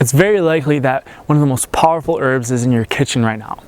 it's very likely that one of the most powerful herbs is in your kitchen right now.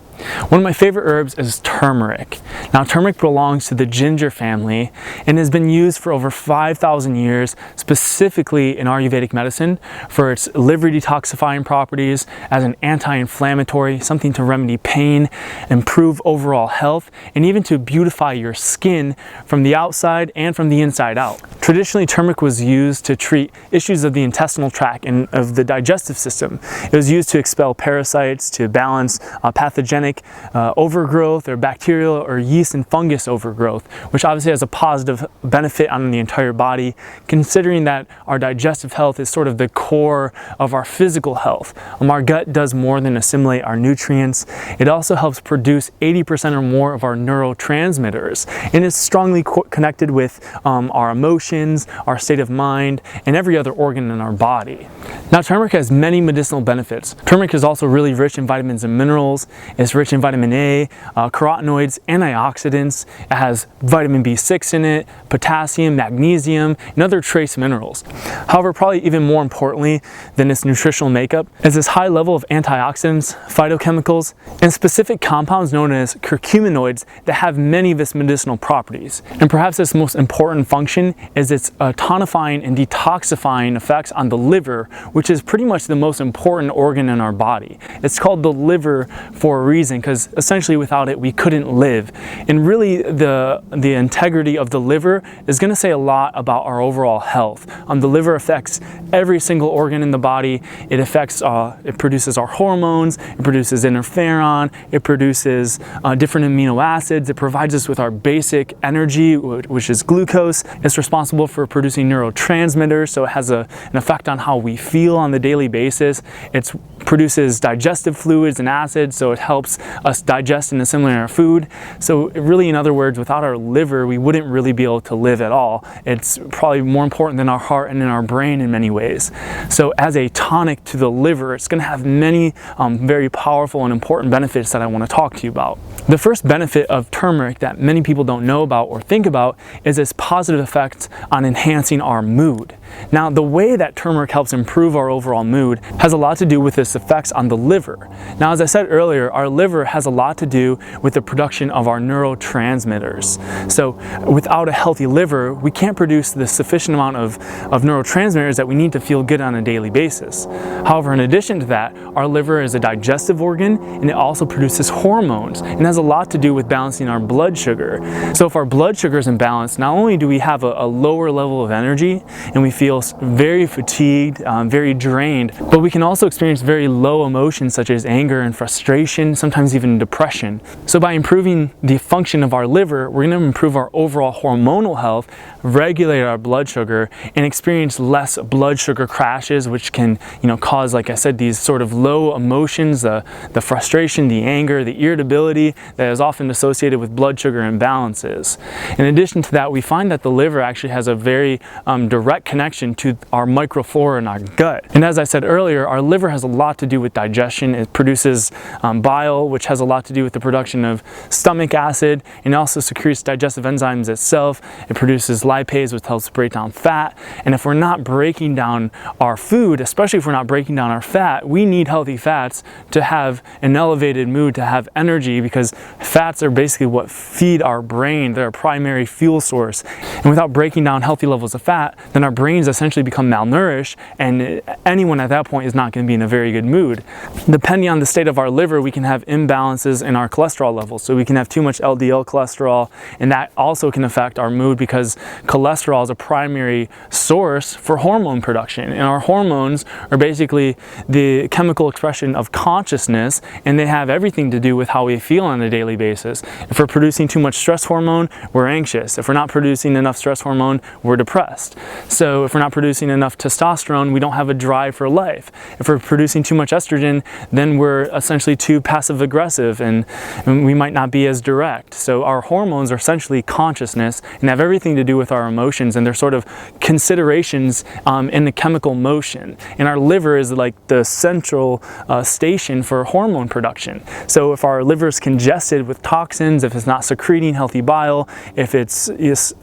One of my favorite herbs is turmeric. Now, turmeric belongs to the ginger family and has been used for over 5,000 years, specifically in Ayurvedic medicine, for its liver detoxifying properties, as an anti-inflammatory, something to remedy pain, improve overall health, and even to beautify your skin from the outside and from the inside out. Traditionally, turmeric was used to treat issues of the intestinal tract and of the digestive system. It was used to expel parasites, to balance pathogenic overgrowth or bacterial or yeast and fungus overgrowth, which obviously has a positive benefit on the entire body, considering that our digestive health is sort of the core of our physical health. Our gut does more than assimilate our nutrients. It also helps produce 80% or more of our neurotransmitters, and is strongly connected with our emotions, our state of mind, and every other organ in our body. Now, turmeric has many medicinal benefits. Turmeric is also really rich in vitamins and minerals. It's rich in vitamin A, carotenoids, antioxidants. It has vitamin B6 in it, potassium, magnesium, and other trace minerals. However, probably even more importantly than its nutritional makeup is this high level of antioxidants, phytochemicals, and specific compounds known as curcuminoids that have many of its medicinal properties. And perhaps its most important function is its tonifying and detoxifying effects on the liver, which is pretty much the most important organ in our body. It's called the liver for a reason, because essentially without it we couldn't live. And really the integrity of the liver is going to say a lot about our overall health. The liver affects every single organ in the body. It affects, it produces our hormones, it produces interferon, it produces different amino acids, it provides us with our basic energy, which is glucose. It's responsible for producing neurotransmitters, so it has an effect on how we feel on the daily basis. It produces digestive fluids and acids, so it helps us digest and assimilate our food. So really, in other words, without our liver, we wouldn't really be able to live at all. It's probably more important than our heart and in our brain in many ways. So as a tonic to the liver, it's going to have many very powerful and important benefits that I want to talk to you about. The first benefit of turmeric that many people don't know about or think about is its positive effects on enhancing our mood. Now, the way that turmeric helps improve our overall mood has a lot to do with its effects on the liver. Now, as I said earlier, our liver has a lot to do with the production of our neurotransmitters. So without a healthy liver, we can't produce the sufficient amount of neurotransmitters that we need to feel good on a daily basis. However, in addition to that, our liver is a digestive organ, and it also produces hormones, and has a lot to do with balancing our blood sugar. So if our blood sugar is imbalanced, not only do we have a lower level of energy, and we feel very fatigued, very drained, but we can also experience very low emotions such as anger and frustration, sometimes even depression. So by improving the function of our liver, we're going to improve our overall hormonal health, regulate our blood sugar, and experience less blood sugar crashes, which can, cause, like I said, these sort of low emotions, the frustration, the anger, the irritability that is often associated with blood sugar imbalances. In addition to that, we find that the liver actually has a very direct connection to our microflora in our gut. And as I said earlier, our liver has a lot to do with digestion. It produces bile, which has a lot to do with the production of stomach acid, and also secretes digestive enzymes itself. It produces lipase, which helps break down fat. And if we're not breaking down our food, especially if we're not breaking down our fat, we need healthy fats to have an elevated mood, to have energy, because fats are basically what feed our brain. They're a primary fuel source. And without breaking down healthy levels of fat, then our brains essentially become malnourished, and anyone at that point is not going to be in a very good mood. Depending on the state of our liver, we can have imbalances in our cholesterol levels. So we can have too much LDL cholesterol, and that also can affect our mood, because cholesterol is a primary source for hormone production. And our hormones are basically the chemical expression of consciousness, and they have everything to do with how we feel on a daily basis. If we're producing too much stress hormone, we're anxious. If we're not producing enough stress hormone, we're depressed. So if we're not producing enough testosterone, we don't have a drive for life. If we're producing too much estrogen, then we're essentially too passive aggressive, and we might not be as direct. So our hormones are essentially consciousness and have everything to do with our emotions, and they're sort of considerations in the chemical motion. And our liver is like the central station for hormone production. So if our liver is congested with toxins, if it's not secreting healthy bile, if it's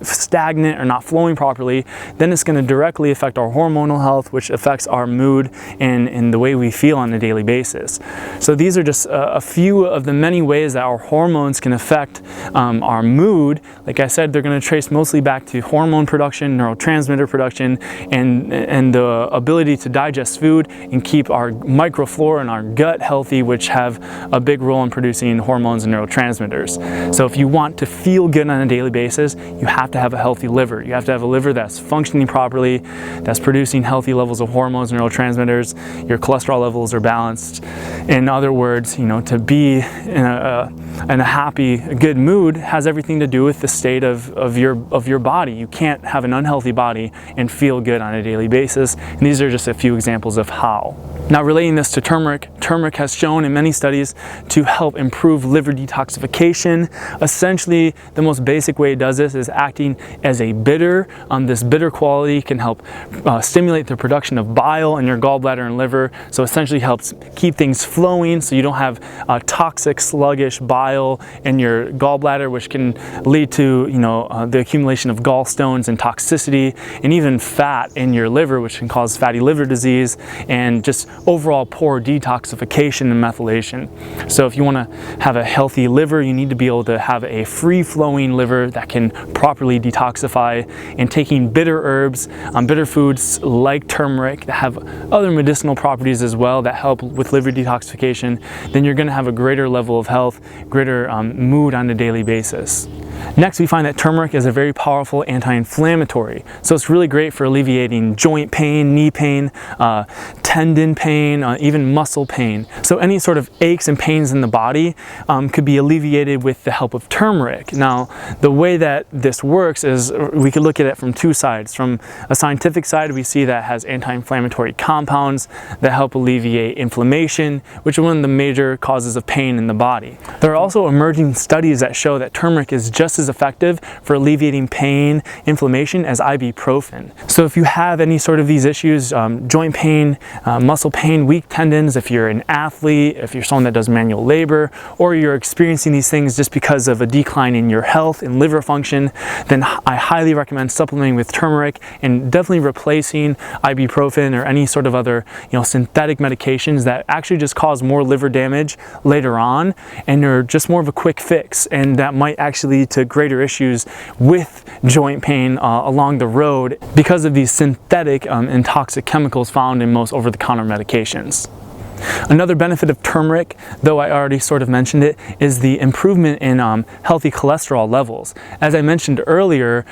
stagnant or not flowing properly, then it's going to directly affect our hormonal health, which affects our mood and the way we feel on a daily basis. So these are just a few of the many ways that our hormones can affect our mood. Like I said, they're going to trace mostly back to hormone production, neurotransmitter production, and the ability to digest food and keep our microflora and our gut healthy, which have a big role in producing hormones and neurotransmitters. So if you want to feel good on a daily basis, you have to have a healthy liver. You have to have a liver that's functioning properly, that's producing healthy levels of hormones and neurotransmitters. Your cholesterol levels are balanced. In other words, to be in a happy, good mood has everything to do with the state of your body. You can't have an unhealthy body and feel good on a daily basis. And these are just a few examples of how. Now, relating this to turmeric, turmeric has shown in many studies to help improve liver detoxification. Essentially, the most basic way it does this is acting as a bitter. This bitter quality can help stimulate the production of bile in your gallbladder and liver. So essentially helps keep things flowing so you don't have toxic, sluggish bile in your gallbladder, which can lead to the accumulation of gallstones and toxicity, and even fat in your liver, which can cause fatty liver disease and just overall poor detoxification and methylation. So if you want to have a healthy liver, you need to be able to have a free-flowing liver that can properly detoxify. And taking bitter herbs, bitter foods like turmeric that have other medicinal properties as well that help with liver detoxification, then you're going to have a greater level of health, greater mood on a daily basis. Next, we find that turmeric is a very powerful anti-inflammatory. So it's really great for alleviating joint pain, knee pain, tendon pain, even muscle pain. So any sort of aches and pains in the body could be alleviated with the help of turmeric. Now, the way that this works is we could look at it from two sides. From a scientific side, we see that it has anti-inflammatory compounds that help alleviate inflammation, which is one of the major causes of pain in the body. There are also emerging studies that show that turmeric is just as effective for alleviating pain, inflammation as ibuprofen. So if you have any sort of these issues, joint pain, muscle pain, weak tendons, if you're an athlete, if you're someone that does manual labor, or you're experiencing these things just because of a decline in your health and liver function, then I highly recommend supplementing with turmeric and definitely replacing ibuprofen or any sort of other synthetic medications that actually just cause more liver damage later on and are just more of a quick fix, and that might actually lead to greater issues with joint pain along the road because of these synthetic and toxic chemicals found in most over-the-counter medications. Another benefit of turmeric, though I already sort of mentioned it, is the improvement in healthy cholesterol levels. As I mentioned earlier,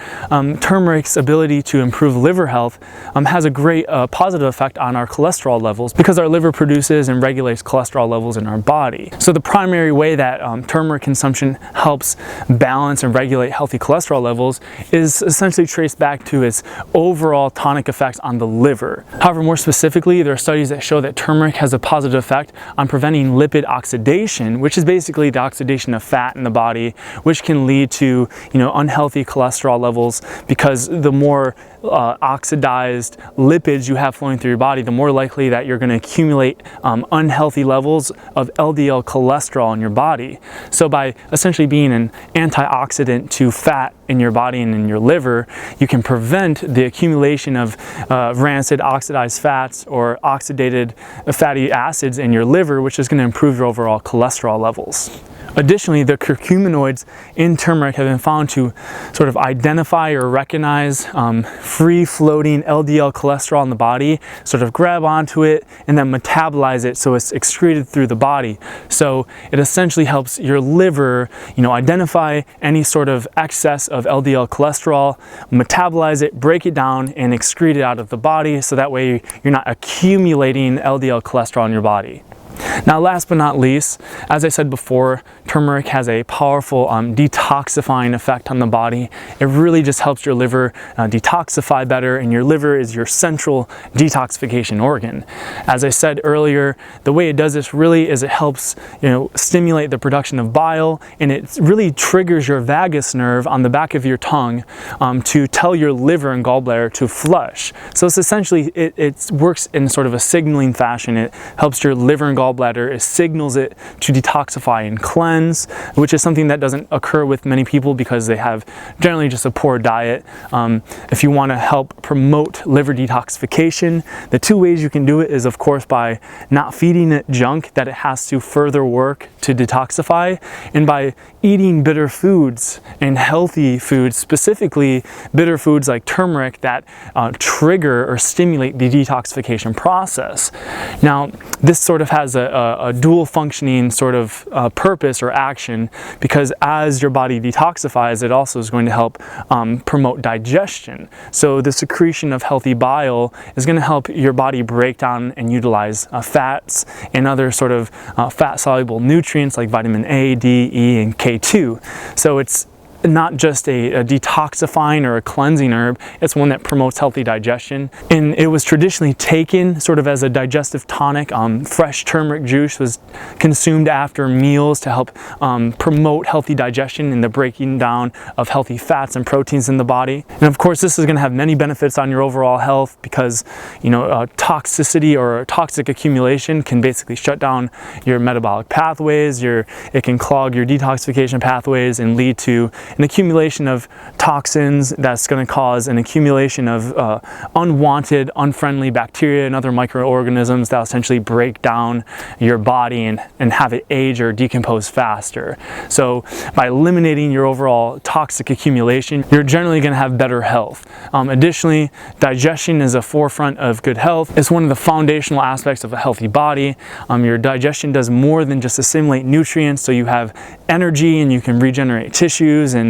turmeric's ability to improve liver health has a great positive effect on our cholesterol levels because our liver produces and regulates cholesterol levels in our body. So the primary way that turmeric consumption helps balance and regulate healthy cholesterol levels is essentially traced back to its overall tonic effects on the liver. However, more specifically, there are studies that show that turmeric has a positive effect on preventing lipid oxidation, which is basically the oxidation of fat in the body, which can lead to unhealthy cholesterol levels, because the more oxidized lipids you have flowing through your body, the more likely that you're going to accumulate unhealthy levels of LDL cholesterol in your body. So by essentially being an antioxidant to fat in your body and in your liver, you can prevent the accumulation of rancid oxidized fats or oxidated fatty acids in your liver, which is going to improve your overall cholesterol levels. Additionally, the curcuminoids in turmeric have been found to sort of identify or recognize free-floating LDL cholesterol in the body, sort of grab onto it and then metabolize it so it's excreted through the body. So it essentially helps your liver, identify any sort of excess of LDL cholesterol, metabolize it, break it down, and excrete it out of the body, so that way you're not accumulating LDL cholesterol in your body. Now, last but not least, as I said before, turmeric has a powerful detoxifying effect on the body. It really just helps your liver detoxify better, and your liver is your central detoxification organ. As I said earlier, the way it does this really is it helps stimulate the production of bile, and it really triggers your vagus nerve on the back of your tongue to tell your liver and gallbladder to flush. So it's essentially, it works in sort of a signaling fashion. It helps your liver and gallbladder gallbladder, it signals it to detoxify and cleanse, which is something that doesn't occur with many people because they have generally just a poor diet. If you want to help promote liver detoxification, the two ways you can do it is, of course, by not feeding it junk that it has to further work to detoxify, and by eating bitter foods and healthy foods, specifically bitter foods like turmeric that trigger or stimulate the detoxification process. Now, this sort of has a dual functioning sort of purpose or action, because as your body detoxifies, it also is going to help promote digestion. So the secretion of healthy bile is going to help your body break down and utilize fats and other sort of fat-soluble nutrients like vitamin A, D, E, and K2. So it's not just a detoxifying or a cleansing herb, it's one that promotes healthy digestion. And it was traditionally taken sort of as a digestive tonic. Fresh turmeric juice was consumed after meals to help promote healthy digestion and the breaking down of healthy fats and proteins in the body. And of course, this is going to have many benefits on your overall health, because toxicity or toxic accumulation can basically shut down your metabolic pathways. It can clog your detoxification pathways and lead to an accumulation of toxins that's going to cause an accumulation of unwanted, unfriendly bacteria and other microorganisms that essentially break down your body and have it age or decompose faster. So by eliminating your overall toxic accumulation, you're generally going to have better health. Additionally, digestion is a forefront of good health. It's one of the foundational aspects of a healthy body. Your digestion does more than just assimilate nutrients, so you have energy and you can regenerate tissues and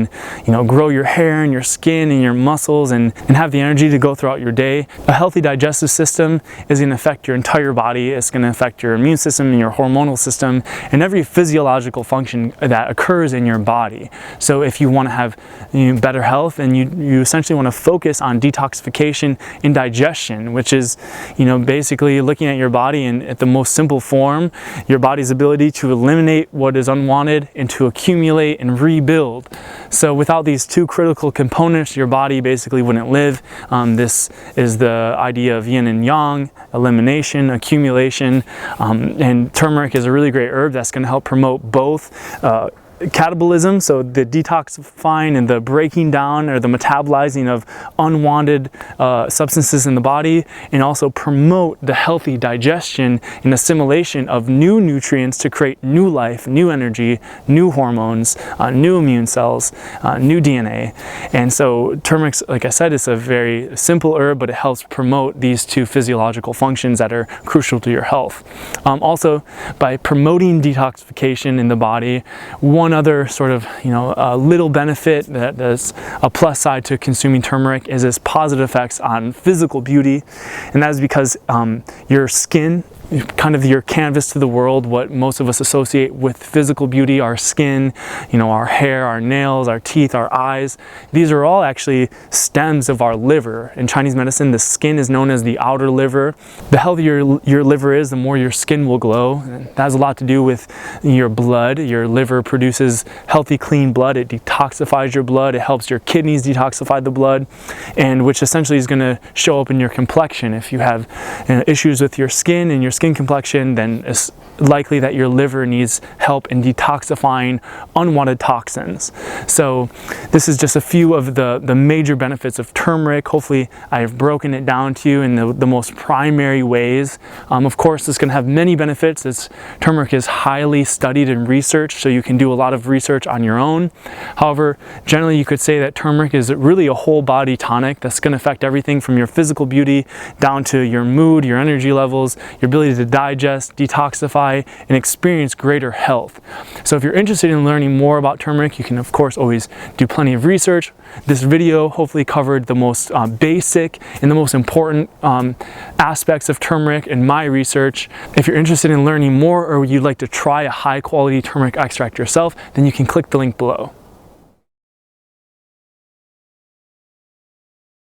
grow your hair and your skin and your muscles and have the energy to go throughout your day. A healthy digestive system is going to affect your entire body. It's going to affect your immune system and your hormonal system and every physiological function that occurs in your body. So if you want to have better health, and you essentially want to focus on detoxification and digestion, which is basically looking at your body and at the most simple form, your body's ability to eliminate what is unwanted and to accumulate and rebuild. So without these two critical components, your body basically wouldn't live. This is the idea of yin and yang, elimination, accumulation, and turmeric is a really great herb that's going to help promote both catabolism, so the detoxifying and the breaking down or the metabolizing of unwanted substances in the body, and also promote the healthy digestion and assimilation of new nutrients to create new life, new energy, new hormones, new immune cells, new DNA. And so turmeric, like I said, is a very simple herb, but it helps promote these two physiological functions that are crucial to your health. Also, by promoting detoxification in the body, one other sort of little benefit that's a plus side to consuming turmeric is its positive effects on physical beauty, and that is because your skin, kind of your canvas to the world, what most of us associate with physical beauty, our skin, our hair, our nails, our teeth, our eyes, these are all actually stems of our liver. In Chinese medicine, the skin is known as the outer liver. The healthier your liver is, the more your skin will glow. And that has a lot to do with your blood. Your liver produces healthy, clean blood. It detoxifies your blood. It helps your kidneys detoxify the blood, and which essentially is going to show up in your complexion. If you have issues with your skin and your skin complexion, then it's likely that your liver needs help in detoxifying unwanted toxins. So this is just a few of the major benefits of turmeric. Hopefully I have broken it down to you in the most primary ways. Of course, it's going to have many benefits. Turmeric is highly studied and researched, so you can do a lot of research on your own. However, generally you could say that turmeric is really a whole body tonic that's going to affect everything from your physical beauty down to your mood, your energy levels, your ability to digest, detoxify, and experience greater health. So if you're interested in learning more about turmeric, you can of course always do plenty of research. This video hopefully covered the most basic and the most important aspects of turmeric in my research. If you're interested in learning more, or you'd like to try a high quality turmeric extract yourself, then you can click the link below.